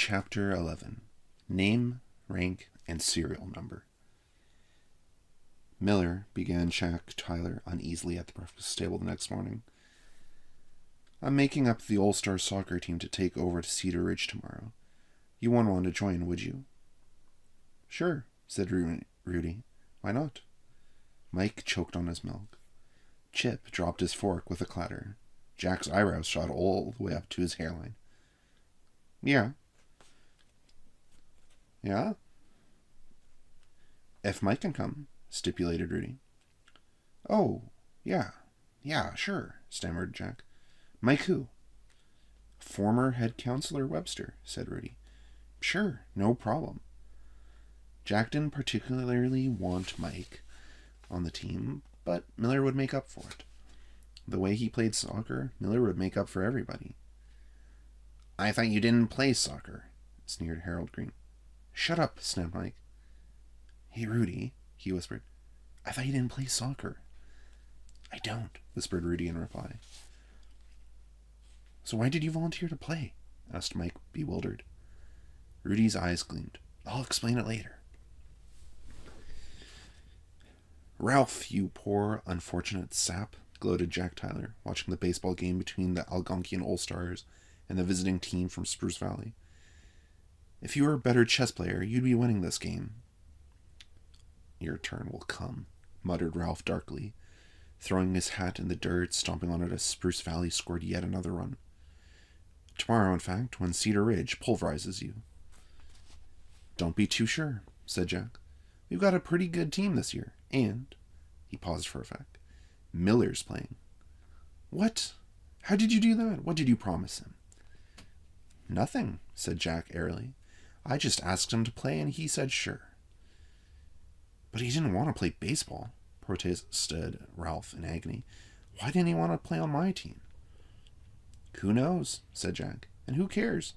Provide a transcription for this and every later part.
Chapter 11. Name, Rank, and Serial Number. Miller, began Jack Tyler uneasily at the breakfast table the next morning. I'm making up the All-Star soccer team to take over to Cedar Ridge tomorrow. You wouldn't want to join, would you? Sure, said Rudy. Why not? Mike choked on his milk. Chip dropped his fork with a clatter. Jack's eyebrows shot all the way up to his hairline. Yeah. Yeah? If Mike can come, stipulated Rudy. Oh, yeah. Yeah, sure, stammered Jack. Mike who? Former head counselor Webster, said Rudy. Sure, no problem. Jack didn't particularly want Mike on the team, but Miller would make up for it. The way he played soccer, Miller would make up for everybody. I thought you didn't play soccer, sneered Harold Green. Shut up, snapped Mike. Hey, Rudy, he whispered. I thought you didn't play soccer. I don't, whispered Rudy in reply. So why did you volunteer to play? Asked Mike, bewildered. Rudy's eyes gleamed. I'll explain it later. Ralph, you poor, unfortunate sap, gloated Jack Tyler, watching the baseball game between the Algonquian All-Stars and the visiting team from Spruce Valley. If you were a better chess player, you'd be winning this game. Your turn will come, muttered Ralph darkly, throwing his hat in the dirt, stomping on it as Spruce Valley scored yet another run. Tomorrow, in fact, when Cedar Ridge pulverizes you. Don't be too sure, said Jack. We've got a pretty good team this year, and, he paused for effect, Miller's playing. What? How did you do that? What did you promise him? Nothing, said Jack airily. I just asked him to play, and he said sure. But he didn't want to play baseball, protested Ralph in agony. Why didn't he want to play on my team? Who knows, said Jack, and who cares?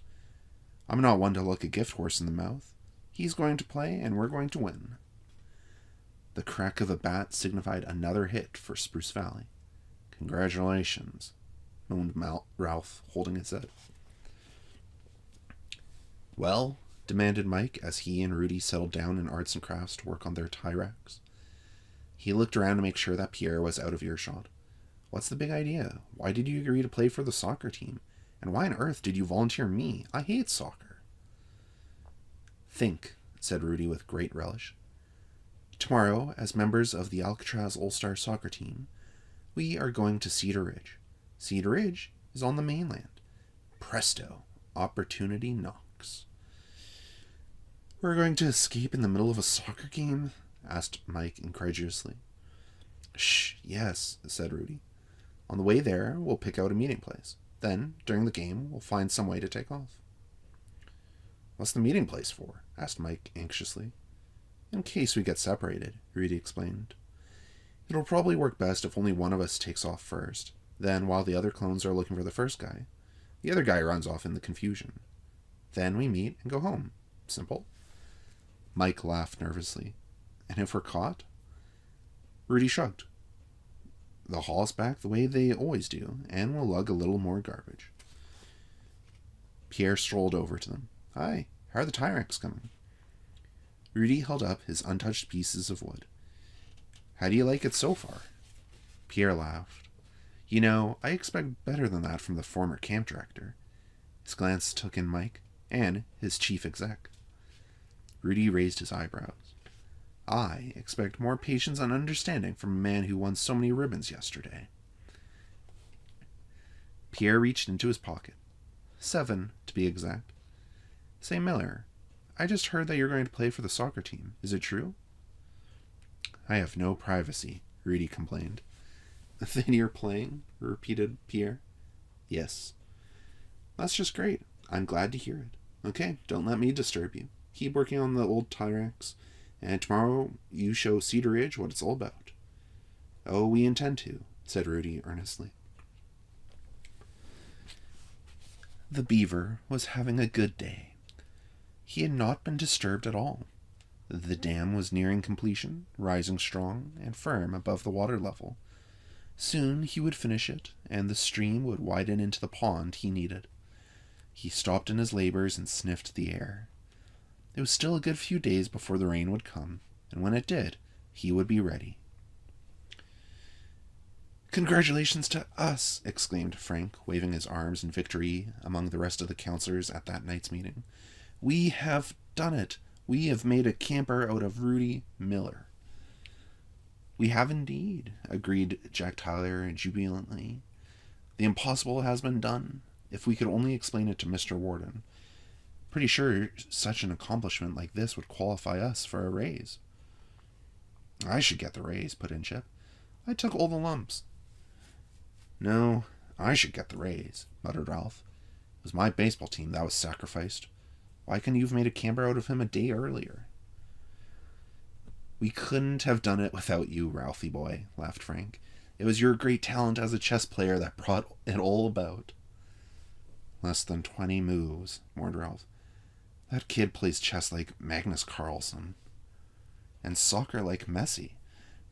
I'm not one to look a gift horse in the mouth. He's going to play, and we're going to win. The crack of a bat signified another hit for Spruce Valley. Congratulations, moaned Ralph, holding his head. Well, demanded Mike as he and Rudy settled down in arts and crafts to work on their tie racks. He looked around to make sure that Pierre was out of earshot. What's the big idea? Why did you agree to play for the soccer team? And why on earth did you volunteer me? I hate soccer. Think, said Rudy with great relish. Tomorrow, as members of the Alcatraz All-Star soccer team, we are going to Cedar Ridge. Cedar Ridge is on the mainland. Presto, opportunity knocks. We're going to escape in the middle of a soccer game? Asked Mike incredulously. Shh, yes, said Rudy. On the way there, we'll pick out a meeting place. Then, during the game, we'll find some way to take off. What's the meeting place for? Asked Mike anxiously. In case we get separated, Rudy explained. It'll probably work best if only one of us takes off first. Then, while the other clones are looking for the first guy, the other guy runs off in the confusion. Then we meet and go home. Simple. Mike laughed nervously. And if we're caught? Rudy shrugged. They'll haul us back the way they always do, and we'll lug a little more garbage. Pierre strolled over to them. Hi, how are the tie racks coming? Rudy held up his untouched pieces of wood. How do you like it so far? Pierre laughed. You know, I expect better than that from the former camp director. His glance took in Mike, and his chief exec. Rudy raised his eyebrows. I expect more patience and understanding from a man who won so many ribbons yesterday. Pierre reached into his pocket. 7, to be exact. Say, Miller, I just heard that you're going to play for the soccer team. Is it true? I have no privacy, Rudy complained. Then you're playing? Repeated Pierre. Yes. That's just great. I'm glad to hear it. Okay, don't let me disturb you. Keep working on the old tie racks, and tomorrow you show Cedar Ridge what it's all about. Oh, we intend to, said Rudy earnestly. The beaver was having a good day. He had not been disturbed at all. The dam was nearing completion, rising strong and firm above the water level. Soon he would finish it, and the stream would widen into the pond he needed. He stopped in his labors and sniffed the air. It was still a good few days before the rain would come, and when it did, he would be ready. "Congratulations to us!" exclaimed Frank, waving his arms in victory among the rest of the counselors at that night's meeting. "We have done it! We have made a camper out of Rudy Miller." "We have indeed," agreed Jack Tyler jubilantly. "The impossible has been done. If we could only explain it to Mr. Warden. Pretty sure such an accomplishment like this would qualify us for a raise." "I should get the raise," put in Chip. "I took all the lumps." "No, I should get the raise," muttered Ralph. "It was my baseball team that was sacrificed. Why couldn't you have made a camper out of him a day earlier?" "We couldn't have done it without you, Ralphie boy," laughed Frank. "It was your great talent as a chess player that brought it all about." "Less than 20 moves," mourned Ralph. "That kid plays chess like Magnus Carlsen." "And soccer like Messi,"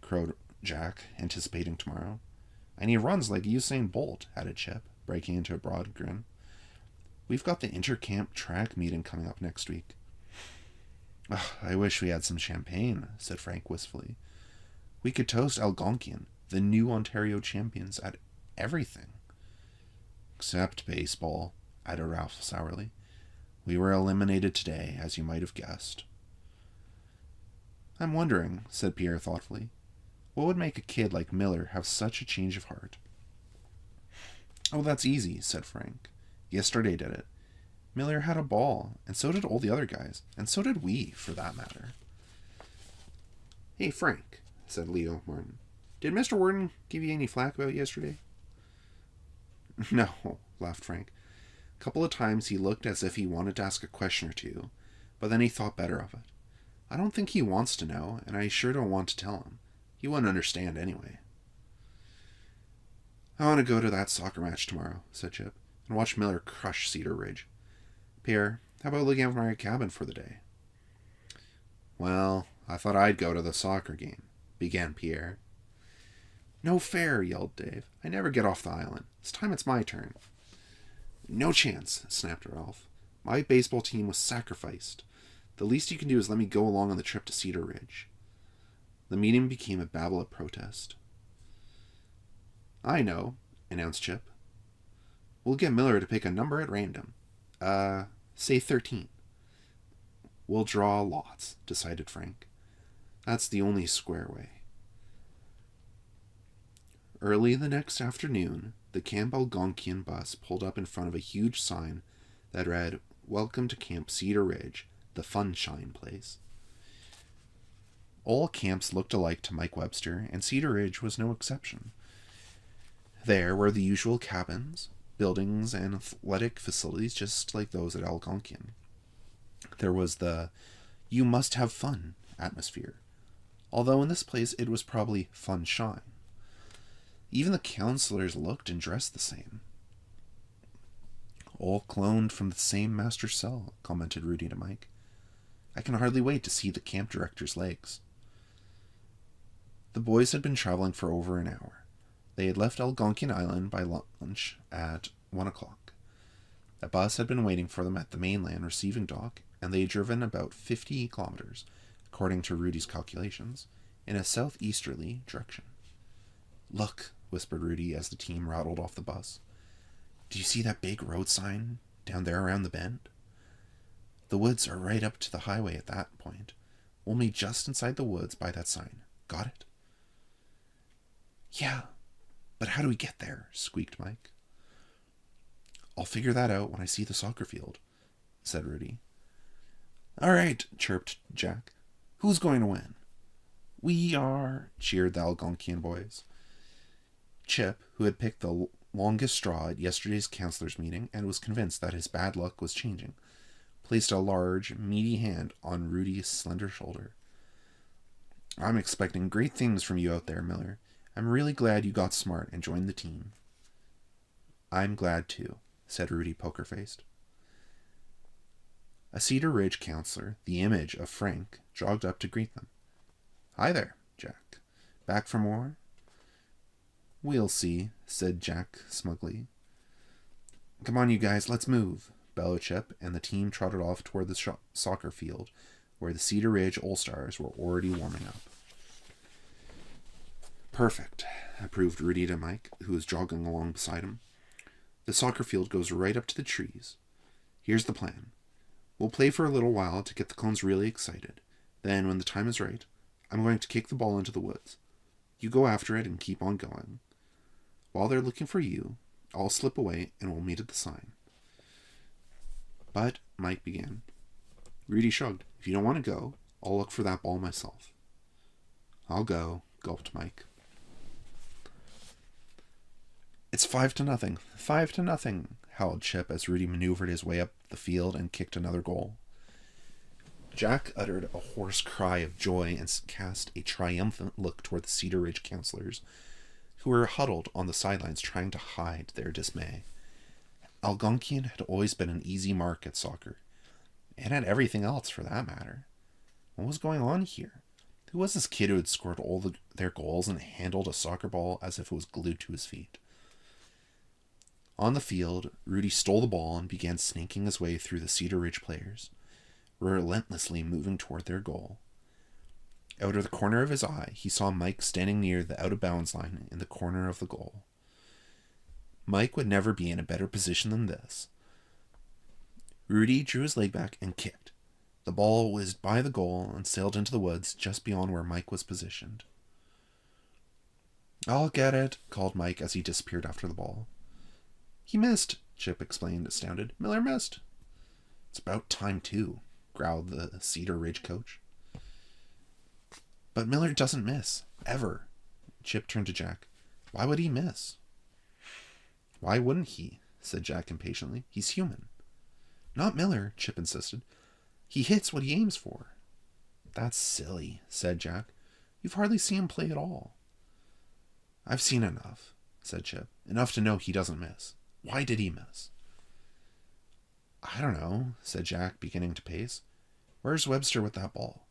crowed Jack, anticipating tomorrow. "And he runs like Usain Bolt," added Chip, breaking into a broad grin. "We've got the intercamp track meeting coming up next week." "Ugh, I wish we had some champagne," said Frank wistfully. "We could toast Algonquian, the new Ontario champions, at everything." "Except baseball," added Ralph sourly. "We were eliminated today, as you might have guessed." "I'm wondering," said Pierre thoughtfully, "what would make a kid like Miller have such a change of heart?" "Oh, that's easy," said Frank. "Yesterday did it. Miller had a ball, and so did all the other guys, and so did we, for that matter." "Hey, Frank," said Leo Martin, "did Mr. Warden give you any flack about yesterday?" "No," laughed Frank. "A couple of times he looked as if he wanted to ask a question or two, but then he thought better of it. I don't think he wants to know, and I sure don't want to tell him. He wouldn't understand anyway." "I want to go to that soccer match tomorrow," said Chip, "and watch Miller crush Cedar Ridge. Pierre, how about looking out for my cabin for the day?" "Well, I thought I'd go to the soccer game," began Pierre. "No fair," yelled Dave. "I never get off the island. This time it's my turn." "No chance," snapped Ralph. "My baseball team was sacrificed. The least you can do is let me go along on the trip to Cedar Ridge." The meeting became a babble of protest. "I know," announced Chip. "We'll get Miller to pick a number at random. Say 13. "We'll draw lots," decided Frank. "That's the only square way." Early the next afternoon, the Camp Algonquian bus pulled up in front of a huge sign that read, "Welcome to Camp Cedar Ridge, the Funshine Place." All camps looked alike to Mike Webster, and Cedar Ridge was no exception. There were the usual cabins, buildings, and athletic facilities just like those at Algonquian. There was the "you must have fun" atmosphere, although in this place it was probably funshine. Even the counselors looked and dressed the same. "All cloned from the same master cell," commented Rudy to Mike. "I can hardly wait to see the camp director's legs." The boys had been traveling for over an hour. They had left Algonquian Island by lunch at 1 o'clock. A bus had been waiting for them at the mainland receiving dock, and they had driven about 50 kilometers, according to Rudy's calculations, in a southeasterly direction. "Look," whispered Rudy as the team rattled off the bus. "Do you see that big road sign down there around the bend? The woods are right up to the highway at that point. We'll meet just inside the woods by that sign. Got it?" "Yeah, but how do we get there?" squeaked Mike. "I'll figure that out when I see the soccer field," said Rudy. "All right," chirped Jack. "Who's going to win?" "We are," cheered the Algonquian boys. Chip, who had picked the longest straw at yesterday's counselors' meeting and was convinced that his bad luck was changing, placed a large, meaty hand on Rudy's slender shoulder. "I'm expecting great things from you out there, Miller. I'm really glad you got smart and joined the team." "I'm glad too," said Rudy poker-faced. A Cedar Ridge counselor, the image of Frank, jogged up to greet them. "Hi there, Jack. Back for more?" "We'll see," said Jack smugly. "Come on, you guys, let's move," bellowed Chip, and the team trotted off toward the soccer field, where the Cedar Ridge All-Stars were already warming up. Perfect, approved Rudy to Mike, who was jogging along beside him. The soccer field goes right up to the trees. Here's the plan. We'll play for a little while to get the clones really excited. Then, when the time is right, I'm going to kick the ball into the woods. You go after it and keep on going. While they're looking for you, I'll slip away and we'll meet at the sign. But, Mike began. Rudy shrugged. If you don't want to go, I'll look for that ball myself. I'll go, gulped Mike. It's 5-0. 5-0, howled Chip as Rudy maneuvered his way up the field and kicked another goal. Jack uttered a hoarse cry of joy and cast a triumphant look toward the Cedar Ridge counselors, who were huddled on the sidelines trying to hide their dismay. Algonquian had always been an easy mark at soccer, and at everything else for that matter. What was going on here? Who was this kid who had scored all their goals and handled a soccer ball as if it was glued to his feet? On the field, Rudy stole the ball and began snaking his way through the Cedar Ridge players, relentlessly moving toward their goal. Out of the corner of his eye, he saw Mike standing near the out-of-bounds line in the corner of the goal. Mike would never be in a better position than this. Rudy drew his leg back and kicked. The ball whizzed by the goal and sailed into the woods just beyond where Mike was positioned. I'll get it, called Mike as he disappeared after the ball. He missed, Chip explained, astounded. Miller missed. It's about time, too, growled the Cedar Ridge coach. But Miller doesn't miss, ever. Chip turned to Jack. Why would he miss? Why wouldn't he? Said Jack impatiently. He's human. Not Miller, Chip insisted. He hits what he aims for. That's silly, said Jack. You've hardly seen him play at all. I've seen enough, said Chip. Enough to know he doesn't miss. Why did he miss? I don't know, said Jack, beginning to pace. Where's Webster with that ball?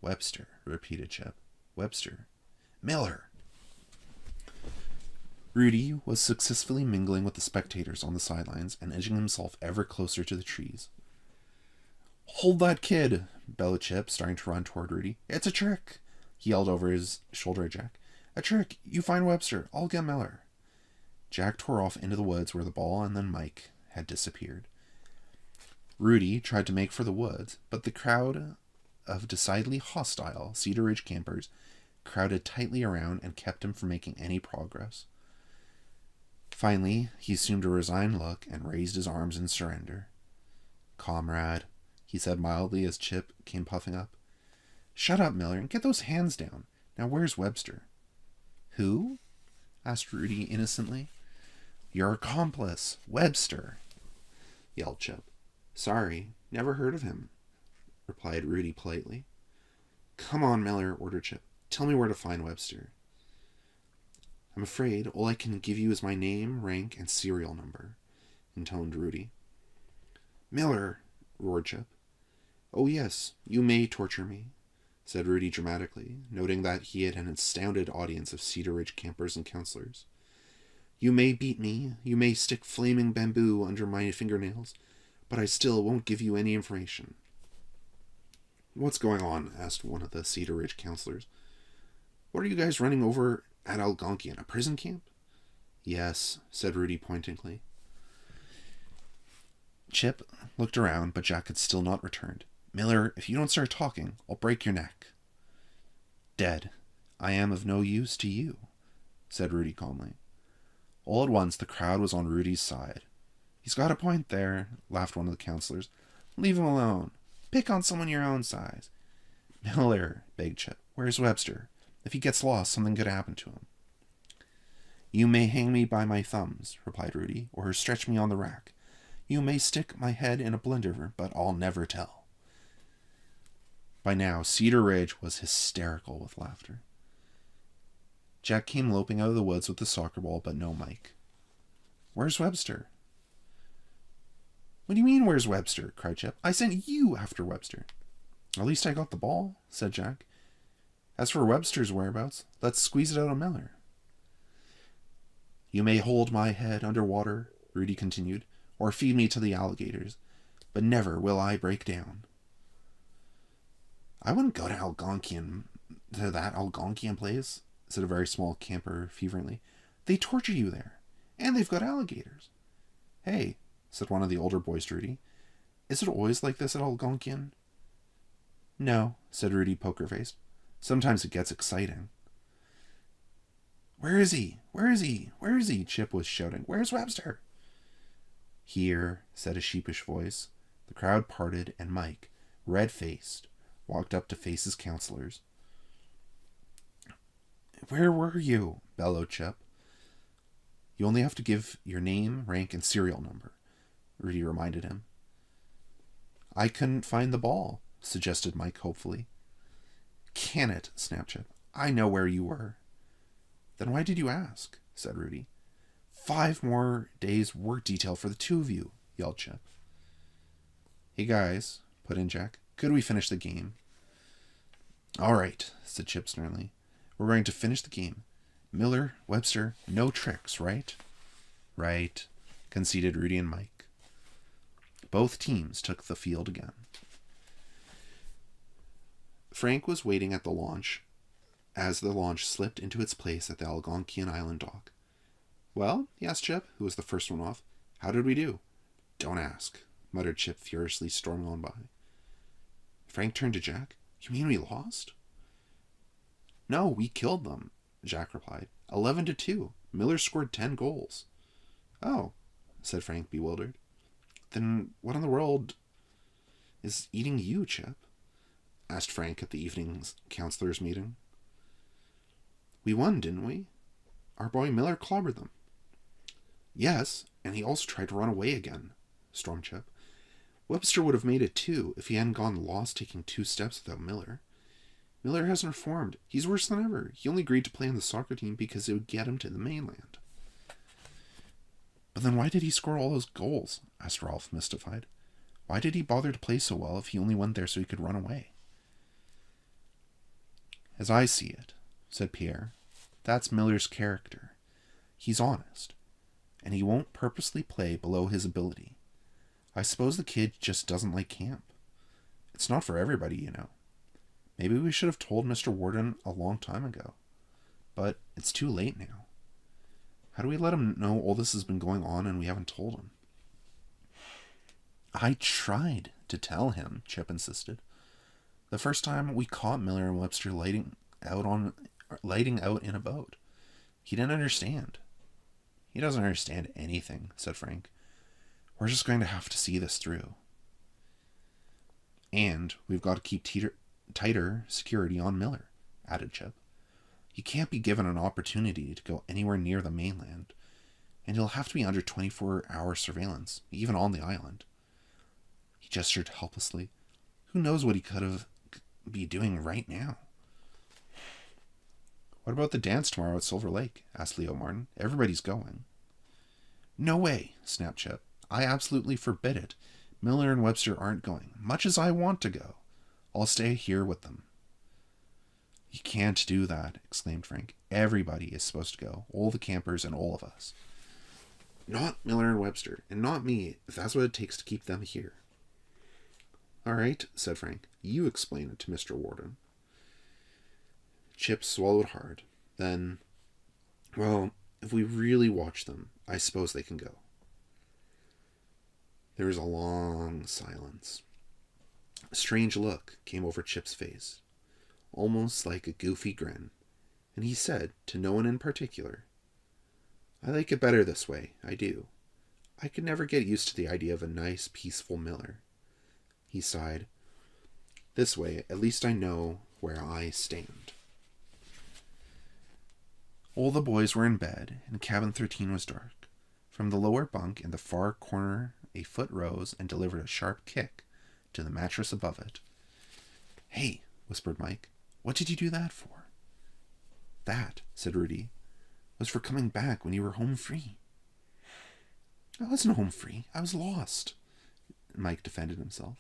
Webster, repeated Chip. Webster. Miller! Rudy was successfully mingling with the spectators on the sidelines and edging himself ever closer to the trees. Hold that kid, bellowed Chip, starting to run toward Rudy. It's a trick, he yelled over his shoulder at Jack. A trick. You find Webster. I'll get Miller. Jack tore off into the woods where the ball and then Mike had disappeared. Rudy tried to make for the woods, but the crowd of decidedly hostile Cedar Ridge campers crowded tightly around and kept him from making any progress. Finally, he assumed a resigned look and raised his arms in surrender. Comrade, he said mildly as Chip came puffing up. Shut up, Miller, and get those hands down. Now where's Webster? Who? Asked Rudy innocently. Your accomplice, Webster, yelled Chip. Sorry, never heard of him, replied Rudy politely. Come on, Miller, ordered Chip. Tell me where to find Webster. I'm afraid all I can give you is my name, rank, and serial number, intoned Rudy. Miller, roared Chip. Oh yes, you may torture me, said Rudy dramatically, noting that he had an astounded audience of Cedar Ridge campers and counselors. You may beat me, you may stick flaming bamboo under my fingernails, but I still won't give you any information. What's going on? Asked one of the Cedar Ridge counselors. What are you guys running over at Algonquian, a prison camp? Yes, said Rudy pointedly. Chip looked around, but Jack had still not returned. Miller, if you don't start talking, I'll break your neck. Dead. I am of no use to you, said Rudy calmly. All at once, the crowd was on Rudy's side. He's got a point there, laughed one of the counselors. Leave him alone. Pick on someone your own size. Miller, begged Chip, where's Webster? If he gets lost, something could happen to him. You may hang me by my thumbs, replied Rudy, or stretch me on the rack. You may stick my head in a blender, but I'll never tell. By now, Cedar Ridge was hysterical with laughter. Jack came loping out of the woods with the soccer ball, but no Mike. Where's Webster? What do you mean, where's Webster? Cried Chip. I sent you after Webster. At least I got the ball, said Jack. As for Webster's whereabouts, let's squeeze it out of Miller. You may hold my head under water, Rudy continued, or feed me to the alligators, but never will I break down. I wouldn't go to that Algonquian place, said a very small camper fervently. They torture you there, and they've got alligators. Hey, said one of the older boys to Rudy, is it always like this at Algonquian? No, said Rudy poker-faced. Sometimes it gets exciting. Where is he? Where is he? Where is he? Chip was shouting. Where's Webster? Here, said a sheepish voice. The crowd parted, and Mike, red-faced, walked up to face his counselors. Where were you? Bellowed Chip. You only have to give your name, rank, and serial number, Rudy reminded him. I couldn't find the ball, suggested Mike hopefully. Can it? Snapped Chip. I know where you were. Then why did you ask? Said Rudy. 5 more days work detail for the 2 of you, yelled Chip. Hey guys, put in Jack. Could we finish the game? All right, said Chip sternly. We're going to finish the game. Miller, Webster, no tricks, right? Right, conceded Rudy and Mike. Both teams took the field again. Frank was waiting at the launch as the launch slipped into its place at the Algonquian Island dock. Well, he asked Chip, who was the first one off. How did we do? Don't ask, muttered Chip furiously, storming on by. Frank turned to Jack. You mean we lost? No, we killed them, Jack replied. 11-2. Miller scored 10 goals. Oh, said Frank, bewildered. Then what in the world is eating you, Chip? Asked Frank at the evening's counselors' meeting. We won, didn't we? Our boy Miller clobbered them. Yes, and he also tried to run away again, stormed Chip. Webster would have made it too if he hadn't gone lost taking 2 steps without Miller. Miller hasn't reformed. He's worse than ever. He only agreed to play on the soccer team because it would get him to the mainland. But then why did he score all those goals? Asked Ralph, mystified. Why did he bother to play so well if he only went there so he could run away? As I see it, said Pierre, that's Miller's character. He's honest, and he won't purposely play below his ability. I suppose the kid just doesn't like camp. It's not for everybody, you know. Maybe we should have told Mr. Warden a long time ago. But it's too late now. How do we let him know all this has been going on and we haven't told him? I tried to tell him, Chip insisted. The first time we caught Miller and Webster lighting out in a boat. He didn't understand. He doesn't understand anything, said Frank. We're just going to have to see this through. And we've got to keep tighter security on Miller, added Chip. He can't be given an opportunity to go anywhere near the mainland, and he'll have to be under 24-hour surveillance, even on the island. He gestured helplessly. Who knows what he could be doing right now? What about the dance tomorrow at Silver Lake? Asked Leo Martin. Everybody's going. No way, snapped Chip. I absolutely forbid it. Miller and Webster aren't going, much as I want to go. I'll stay here with them. You can't do that, exclaimed Frank. Everybody is supposed to go. All the campers and all of us. Not Miller and Webster, and not me, if that's what it takes to keep them here. All right, said Frank. You explain it to Mr. Warden. Chip swallowed hard. Then, well, if we really watch them, I suppose they can go. There was a long silence. A strange look came over Chip's face, almost like a goofy grin, and he said, to no one in particular, I like it better this way, I do. I could never get used to the idea of a nice, peaceful Miller. He sighed. This way, at least I know where I stand. All the boys were in bed, and cabin 13 was dark. From the lower bunk in the far corner, a foot rose and delivered a sharp kick to the mattress above it. Hey, whispered Mike, what did you do that for? That, said Rudy, was for coming back when you were home free. I wasn't home free. I was lost, Mike defended himself.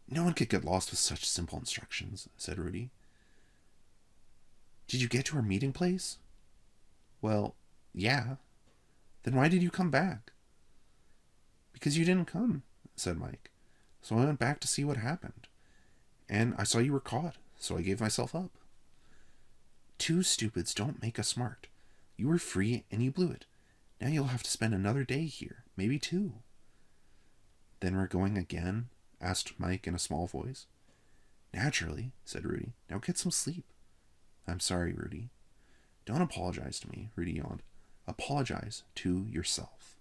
No one could get lost with such simple instructions, said Rudy. Did you get to our meeting place? Well, yeah. Then why did you come back? Because you didn't come, said Mike. So I went back to see what happened. And I saw you were caught, so I gave myself up. Two stupids don't make a smart. You were free and you blew it. Now you'll have to spend another day here, maybe two. Then we're going again? Asked Mike in a small voice. Naturally, said Rudy. Now get some sleep. I'm sorry, Rudy. Don't apologize to me, Rudy yawned. Apologize to yourself.